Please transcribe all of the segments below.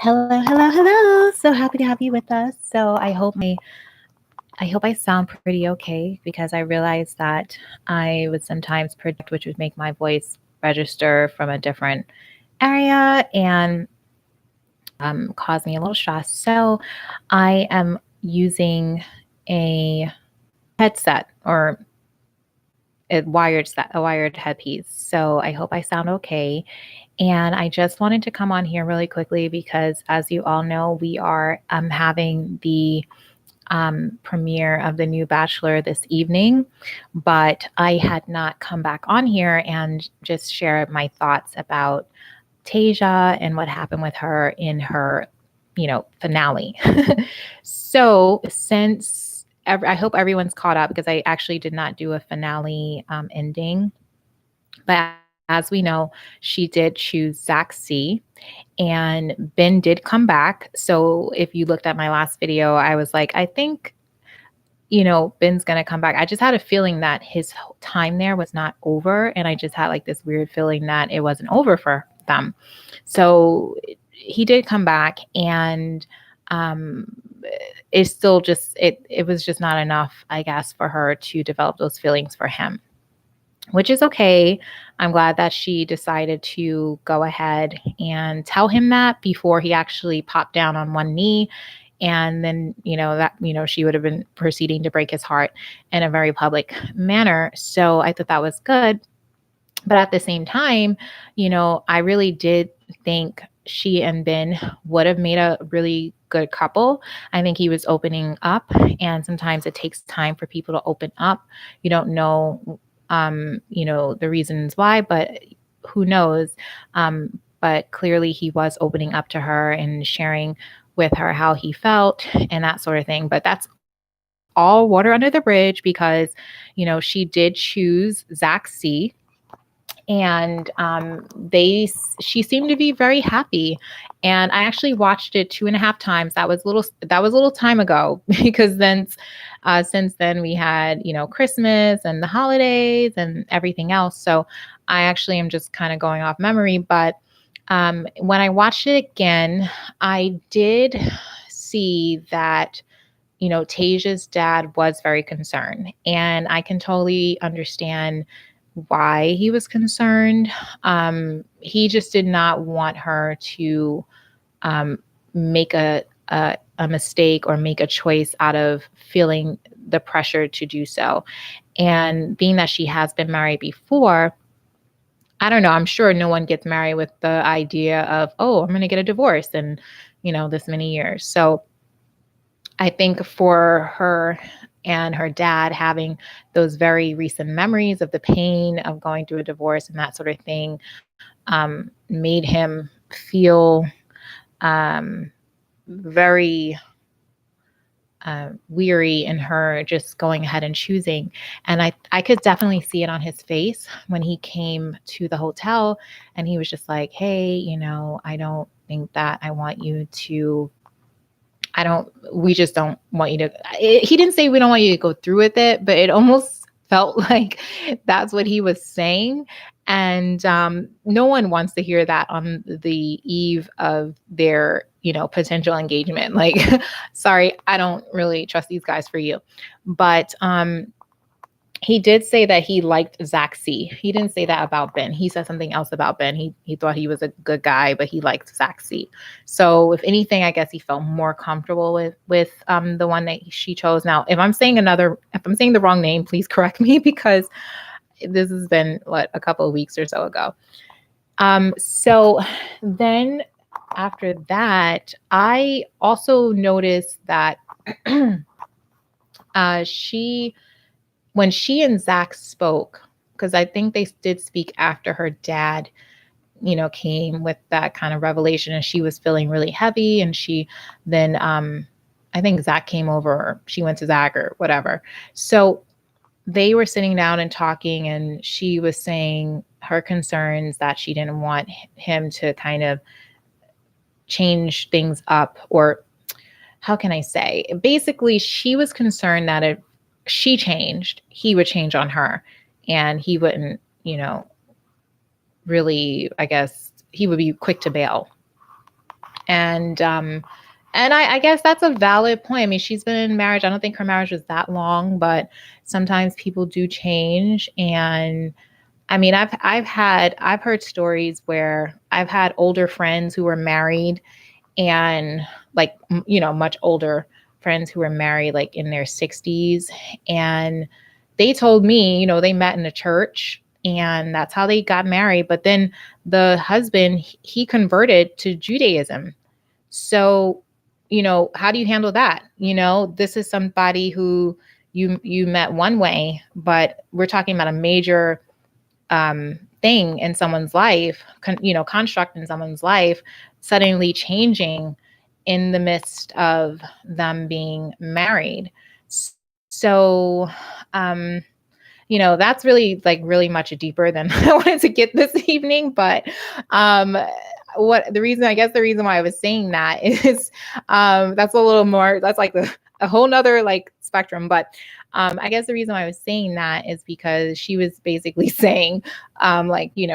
Hello, hello, hello. So happy to have you with us. So I hope I sound pretty okay because I realized that I would sometimes project, which would make my voice register from a different area and cause me a little stress. So I am using a headset or a wired headpiece. So I hope I sound okay. And I just wanted to come on here really quickly because, as you all know, we are having the premiere of the new Bachelor this evening, but I had not come back on here and just share my thoughts about Tayshia and what happened with her in her, finale. So since I hope everyone's caught up because I actually did not do a finale ending. But as we know, she did choose Zach C. And Ben did come back. So if you looked at my last video, I was like, I think, Ben's going to come back. I just had a feeling that his time there was not over. And I just had like this weird feeling that it wasn't over for them. So he did come back, and it's still just, it was just not enough, I guess, for her to develop those feelings for him, which is okay. I'm glad that she decided to go ahead and tell him that before he actually popped down on one knee. And then, she would have been proceeding to break his heart in a very public manner. So I thought that was good. But at the same time, I really did think she and Ben would have made a really good couple. I think he was opening up, and sometimes it takes time for people to open up. You don't know the reasons why, but who knows? But clearly he was opening up to her and sharing with her how he felt and that sort of thing. But that's all water under the bridge because, she did choose Zach C. And she seemed to be very happy. And I actually watched it 2.5 times. That was a little time ago because then since then we had, Christmas and the holidays and everything else. So I actually am just kind of going off memory. But when I watched it again, I did see that, Tasia's dad was very concerned. And I can totally understand why he was concerned. He just did not want her to make a mistake or make a choice out of feeling the pressure to do so. And being that she has been married before, I don't know, I'm sure no one gets married with the idea of, oh, I'm going to get a divorce in, this many years. So I think for her and her dad having those very recent memories of the pain of going through a divorce and that sort of thing made him feel very weary in her just going ahead and choosing. And I could definitely see it on his face when he came to the hotel and he was just like, hey, I don't think that I want you to we just don't want you to, he didn't say we don't want you to go through with it, but it almost felt like that's what he was saying. And no one wants to hear that on the eve of their, potential engagement. Like, sorry, I don't really trust these guys for you. But he did say that he liked Zach C. He didn't say that about Ben. He said something else about Ben. He thought he was a good guy, but he liked Zach C. So if anything, I guess he felt more comfortable with the one that she chose. Now, if I'm saying the wrong name, please correct me because this has been a couple of weeks or so ago. So then after that, I also noticed that when she and Zach spoke, because I think they did speak after her dad, came with that kind of revelation and she was feeling really heavy. And she then, I think Zach came over, or she went to Zach or whatever. So they were sitting down and talking, and she was saying her concerns that she didn't want him to kind of change things up, or how can I say? Basically, she was concerned that if she changed, he would change on her and he wouldn't, really, I guess, he would be quick to bail. And I guess that's a valid point. I mean, she's been in marriage. I don't think her marriage was that long, but sometimes people do change. And I mean, I've heard stories where I've had older friends who were married and like, much older friends who were married like in their 60s. And they told me, they met in a church and that's how they got married. But then the husband, he converted to Judaism. So, how do you handle that? This is somebody who you met one way, but we're talking about a major thing in someone's life, construct in someone's life, suddenly changing in the midst of them being married. So, that's really like really much deeper than I wanted to get this evening. But the reason why I was saying that is that's a little more, that's like a whole nother like spectrum. But I guess the reason why I was saying that is because she was basically saying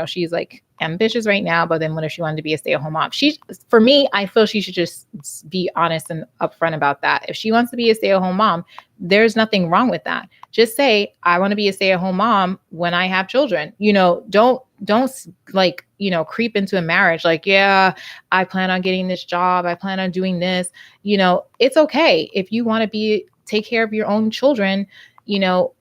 she's like ambitious right now, but then what if she wanted to be a stay-at-home mom? For me, I feel she should just be honest and upfront about that. If she wants to be a stay-at-home mom, there's nothing wrong with that. Just say, I want to be a stay-at-home mom when I have children. Don't like, creep into a marriage like, yeah, I plan on getting this job, I plan on doing this. It's okay if you want to take care of your own children,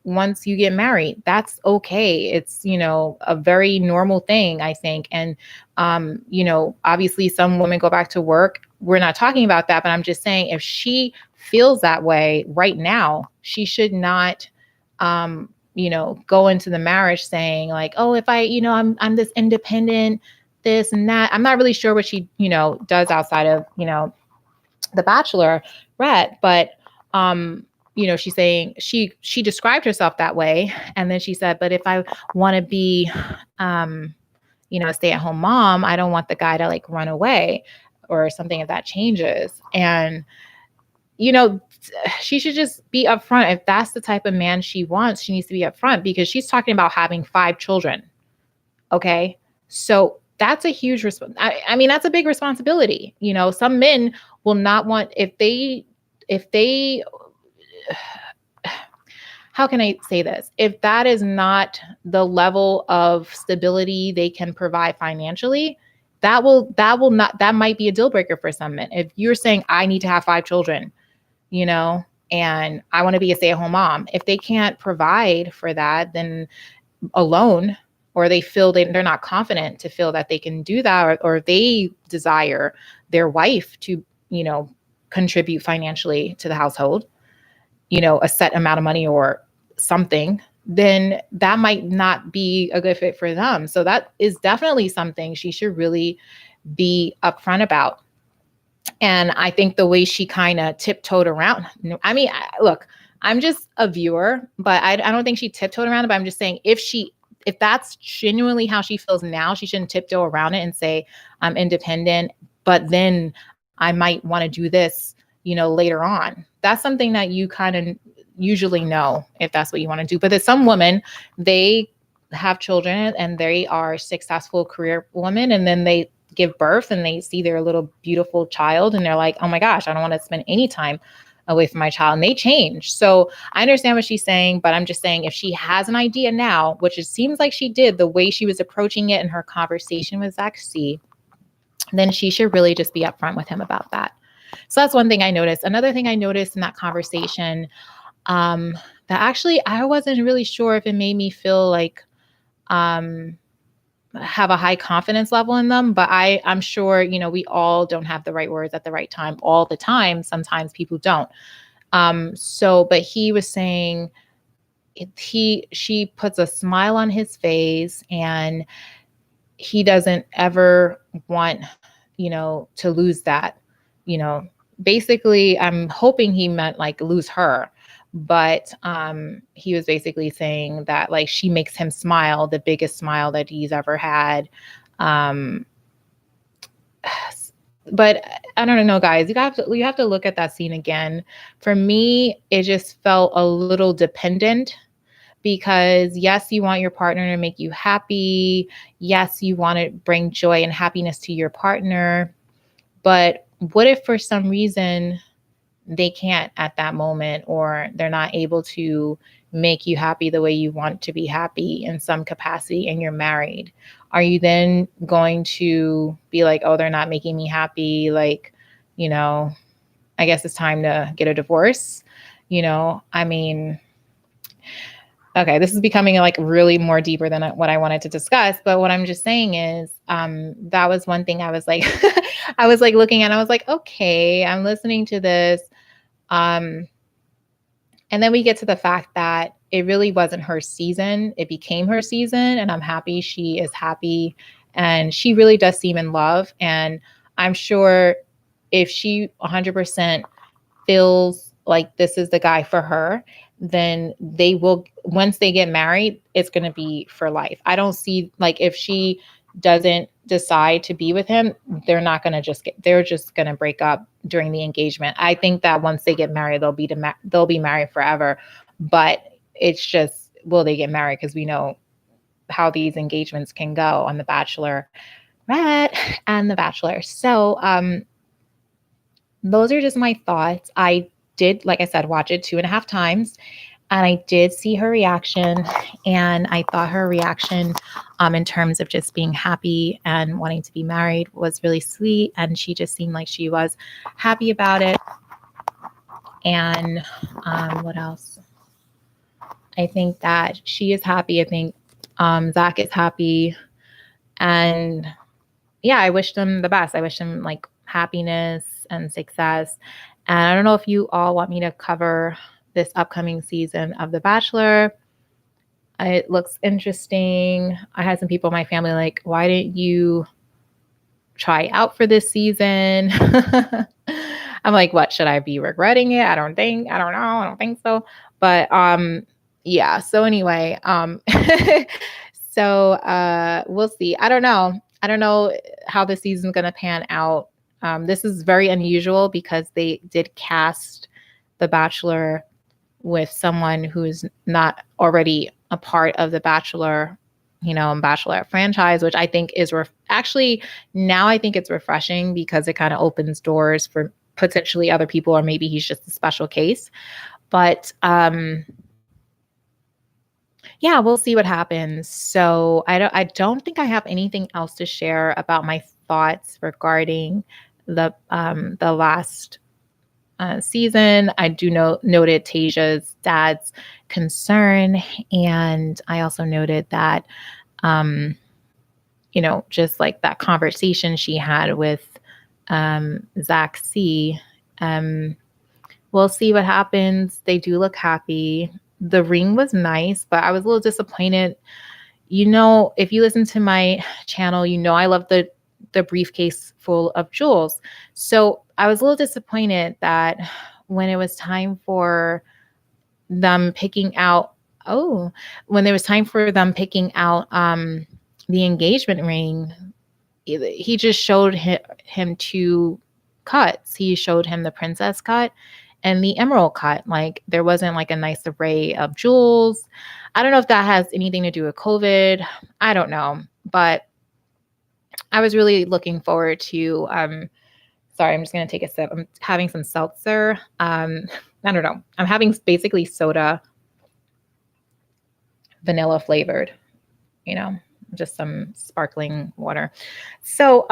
once you get married. That's okay. It's, a very normal thing, I think. And, obviously some women go back to work. We're not talking about that, but I'm just saying if she feels that way right now, she should not, go into the marriage saying like, oh, if I'm this independent, this and that. I'm not really sure what she, does outside of, the Bachelorette, but, she's saying she described herself that way. And then she said, but if I want to be, a stay-at-home mom, I don't want the guy to like run away or something if that changes. And, she should just be upfront. If that's the type of man she wants, she needs to be upfront because she's talking about having 5 children. Okay. So that's a huge I mean, that's a big responsibility. Some men will not want, if they, how can I say this? If that is not the level of stability they can provide financially, that might be a deal breaker for some men. If you're saying I need to have 5 children, and I want to be a stay-at-home mom, if they can't provide for that, then alone, or they feel they're not confident to feel that they can do that, or they desire their wife to, contribute financially to the household, a set amount of money or something, then that might not be a good fit for them. So that is definitely something she should really be upfront about. And I think the way she kind of tiptoed around, I mean, look, I'm just a viewer, but I don't think she tiptoed around it. But I'm just saying if that's genuinely how she feels now, she shouldn't tiptoe around it and say, I'm independent, but then I might want to do this, later on. That's something that you kind of usually know if that's what you want to do. But there's some women, they have children and they are successful career women, and then they give birth and they see their little beautiful child and they're like, oh my gosh, I don't want to spend any time away from my child, and they change. So I understand what she's saying, but I'm just saying if she has an idea now, which it seems like she did, the way she was approaching it in her conversation with Zach C, then she should really just be upfront with him about that. So that's one thing I noticed. Another thing I noticed in that conversation, that actually I wasn't really sure if it made me feel like have a high confidence level in them, but I'm sure, we all don't have the right words at the right time all the time. Sometimes people don't. But he was saying she puts a smile on his face and he doesn't ever want, to lose that, basically I'm hoping he meant like lose her. But he was basically saying that like she makes him smile, the biggest smile that he's ever had. But I don't know, guys. You have to look at that scene again. For me, it just felt a little dependent because yes, you want your partner to make you happy. Yes, you want to bring joy and happiness to your partner. But what if for some reason they can't at that moment, or they're not able to make you happy the way you want to be happy in some capacity, and you're married? Are you then going to be like, oh, they're not making me happy, like, you know, I guess it's time to get a divorce? I mean, okay, this is becoming like really more deeper than what I wanted to discuss. But what I'm just saying is, that was one thing I was like, I was like looking at, I was like, okay, I'm listening to this. Um, and then we get to the fact that it really wasn't her season. It became her season. And I'm happy she is happy. And she really does seem in love. And I'm sure if she 100% feels like this is the guy for her, then they will, once they get married, it's going to be for life. I don't see, like, if she doesn't decide to be with him, they're just going to break up during the engagement. I think that once they get married, they'll be married forever. But it's just, will they get married? Because we know how these engagements can go on The Bachelorette and The Bachelor. So, those are just my thoughts. I did, like I said, watch it 2.5 times, and I did see her reaction, and I thought her reaction, in terms of just being happy and wanting to be married, was really sweet, and she just seemed like she was happy about it. And what else? I think that she is happy. I think Zach is happy, and yeah, I wish them the best. I wish them like happiness and success. And I don't know if you all want me to cover this upcoming season of The Bachelor. It looks interesting. I had some people in my family like, why didn't you try out for this season? I'm like, what, should I be regretting it? I don't know. I don't think so. But yeah. So anyway, we'll see. I don't know how the season's going to pan out. This is very unusual because they did cast The Bachelor with someone who's not already a part of the Bachelor, and Bachelorette franchise, which I think is actually, now I think it's refreshing because it kind of opens doors for potentially other people, or maybe he's just a special case. But yeah, we'll see what happens. So I don't think I have anything else to share about my thoughts regarding the last season. I do noted Tayshia's dad's concern, and I also noted that just like that conversation she had with Zach C. We'll see what happens. They do look happy. The ring was nice, but I was a little disappointed. If you listen to my channel, I love the briefcase full of jewels. So I was a little disappointed that when it was time for them picking out, the engagement ring, he just showed him 2 cuts. He showed him the princess cut and the emerald cut. Like, there wasn't like a nice array of jewels. I don't know if that has anything to do with COVID. I don't know, but I was really looking forward to, sorry, I'm just going to take a sip. I'm having some seltzer. I don't know. I'm having basically soda, vanilla flavored, just some sparkling water. So,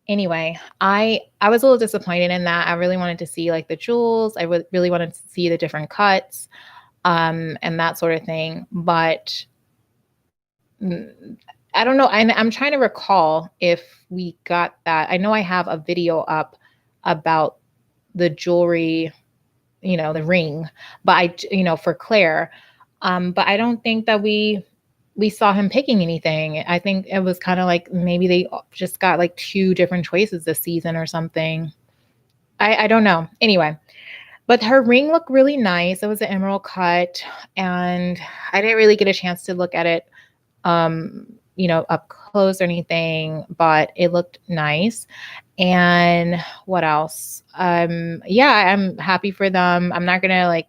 anyway, I was a little disappointed in that. I really wanted to see like the jewels. I really wanted to see the different cuts, and that sort of thing. But I don't know. I'm trying to recall if we got that. I know I have a video up about the jewelry, the ring, but for Claire. But I don't think that we saw him picking anything. I think it was kind of like maybe they just got like 2 different choices this season or something. I don't know. Anyway, but her ring looked really nice. It was an emerald cut, and I didn't really get a chance to look at it, up close or anything, but it looked nice. And what else? Yeah, I'm happy for them. I'm not gonna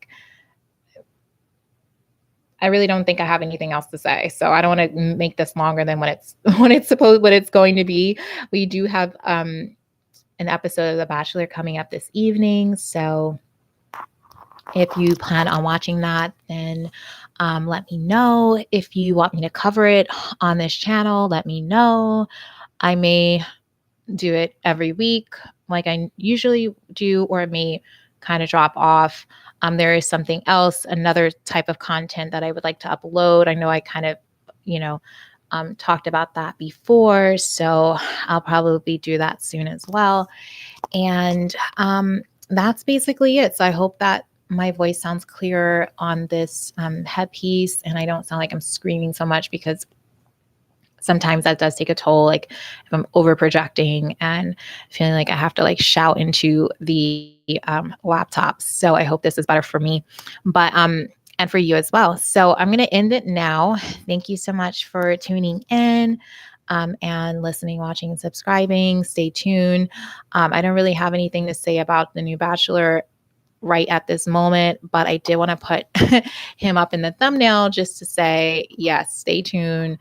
I really don't think I have anything else to say. So I don't want to make this longer than what it's going to be. We do have an episode of The Bachelor coming up this evening. So if you plan on watching that, then let me know. If you want me to cover it on this channel, let me know. I may do it every week like I usually do, or it may kind of drop off. There is something else, another type of content that I would like to upload. I know I kind of, talked about that before, so I'll probably do that soon as well. And that's basically it. So I hope that my voice sounds clearer on this headpiece and I don't sound like I'm screaming so much, because sometimes that does take a toll. Like if I'm over projecting and feeling like I have to like shout into the laptop. So I hope this is better for me, but and for you as well. So I'm going to end it now. Thank you so much for tuning in and listening, watching, and subscribing. Stay tuned. I don't really have anything to say about the new Bachelor right at this moment, but I did want to put him up in the thumbnail just to say, yes, stay tuned.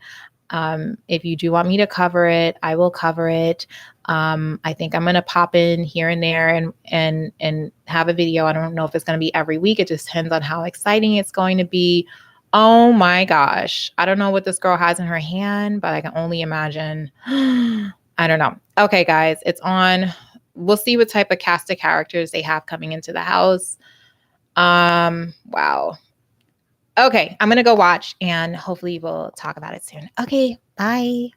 If you do want me to cover it, I will cover it. I think I'm going to pop in here and there and have a video. I don't know if it's going to be every week. It just depends on how exciting it's going to be. Oh my gosh. I don't know what this girl has in her hand, but I can only imagine. I don't know. Okay, guys, it's on. We'll see what type of cast of characters they have coming into the house. Wow. Okay, I'm going to go watch and hopefully we'll talk about it soon. Okay, bye.